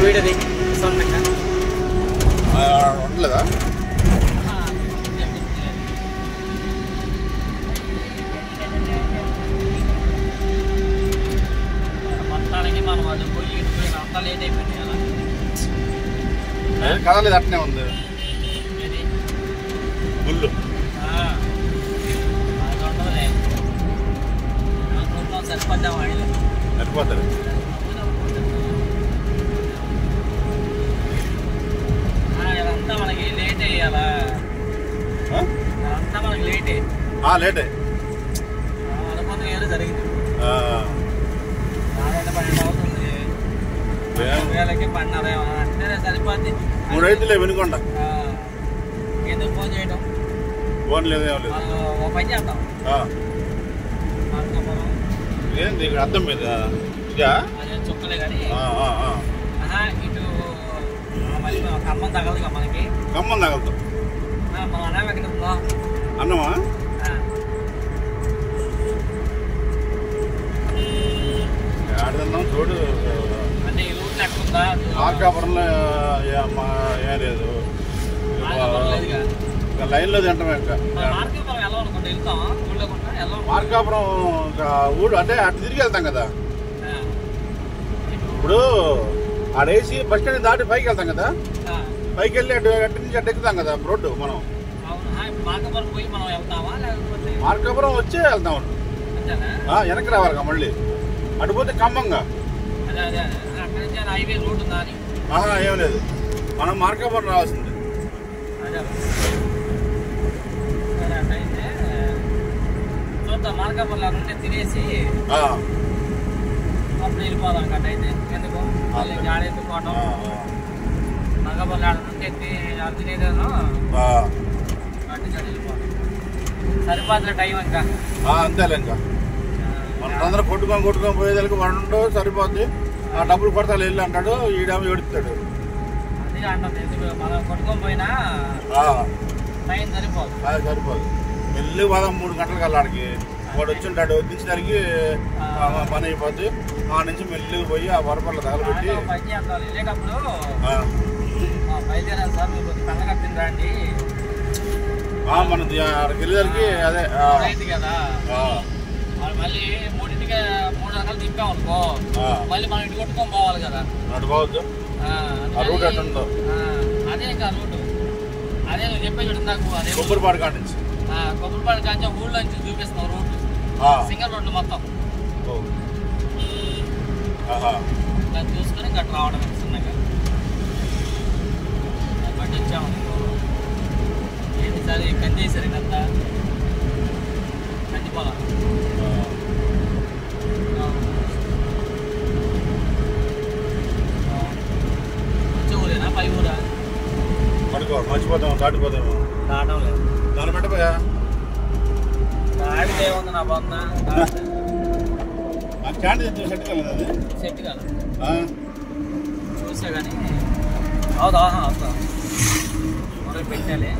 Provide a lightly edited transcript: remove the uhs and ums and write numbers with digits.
వీడియోది సొంతంగా ఉండలేదా? మొత్తానికి మనం అది పోయి అంతా లేట్ అయిపోయింది కదా. కదలేదు, అట్నే ఉంది గుళ్ళు. సరిపోద్దాం వాడిలో సరిపోతుంది. ఇదంతా మనకి లేట్ అయ్యాలా? అదంతా మనకి లేటే లేటే అనుకున్న ఏదో జరిగింది. 12 అవుతుంది, 12కి 12 అంటే సరిపోద్ది. 3 రైతులే వెనుకొండ. ఎందుకు ఫోన్ చేయడం? ఫోన్ లేదు, ఏం లేదు. ఓ పని చేద్దాం. ఏంది ఇక్కడ అర్థం మీద అదే చుక్కలే కానీ ఇటు మళ్ళీ ఖమ్మం తగలదుగా మనకి. ఖమ్మం తగలుతాం. మన అన్నం ఎక్కడ ఉందో? అన్నమా ఆడుతున్నాం చూడు. అంటే ఈ రూట్ ఎక్కడుందా? మార్కాపురంలో ఏం లేదు, లైన్లో తింటామే. మార్కాపురం వెళ్ళాలనుకుంటే వెళ్తాం, ఊళ్ళో మార్కాపురం ఊడు అంటే అటు తిరిగి వెళ్తాం కదా. ఇప్పుడు ఆడేసి బస్ స్టాండ్ దాటి పైకి వెళ్తాం కదా, పైకి వెళ్ళి అటు నుంచి అటు ఎక్కుతాం కదా రోడ్డు. మనం మార్కాపురం పోయి మనం వెళ్తామా లేకపోతే మార్కాపురం వచ్చే వెళ్తాం. వెనక్కి రావాలి మళ్ళీ, అటు పోతే ఖమ్మంగా. హైవే రోడ్ ఉందా అని? ఏం లేదు, మనం మార్కాపురం రావాల్సింది. చూద్దాం, మార్కాపురంలో ఉంటే తినేసి అప్పుడు వెళ్ళిపోదాం. కట్ అయితే ఎందుకు మళ్ళీ గాడి ఎత్తుకోవటం. మార్కాపురంలో ఆడుతుంటే తినేదేదో అటు వెళ్ళిపోతాం. సరిపోతుంది టైం ఇంకా. అంతేలే, ఇంకా మన తొందర కొట్టుకొని పోయేదానికి 1 సరిపోద్ది. ఆ డబ్బులు కొడతాలు వెళ్ళి అంటాడు, ఈడేమో ఏడుస్తాడు. అదే అంటాం, ఎందుకు మనం కొట్టుకొని పోయినా టైం సరిపోదు. సరిపోదు. వెళ్ళి 3 గంటలకు వెళ్ళాడికి వాడు వచ్చింటాడు, దించడానికి పని అయిపోద్ది. ఆ నుంచి మెల్లిగా పోయి ఆ వరపల్ల తగలబెట్టి పని చేద్దాం. వెళ్ళేటప్పుడు బయలుదేరాలి సార్, మీరు కొద్దిగా కళ్ళ కట్టింది రండి. మనం అక్కడికి వెళ్ళేదానికి అదే రైతు కదా, మళ్ళీ 3ంటికి 3 రకాలు దింపామనుకో, మళ్ళీ మనం ఇటు కొట్టుకొని పోవాలి కదా. అటు పోవద్దు, రూట్ అటు ఉందో. అదే ఇంకా రూట్ అదే నువ్వు చెప్పే చూడు నాకు. అదే కొబ్బరిపాడు కాడ నుంచి, కొబ్బరిపాడు కాంచి ఊళ్ళో నుంచి చూపిస్తున్నావు రోడ్లు, సింగల్ రోడ్లు మొత్తం. చూసుకొని గట్టు రావడం చిన్నగా బట్టి వచ్చామనుకో. ఏంటి సార్ కంది వేసారు కదా, కందిపోలా వచ్చే ఊరేనా పై ఊరా? పడుకో, మర్చిపోతాము, దాటిపోతాము. దాటం లేదు, దాన్ని పెట్టపోయా దాడితే ఏముంది నా బొంద. సెట్ కాలేదు, అది సెట్ కాదు చూసా కానీ అవుతా అవుతా మొదలు పెట్టాలి.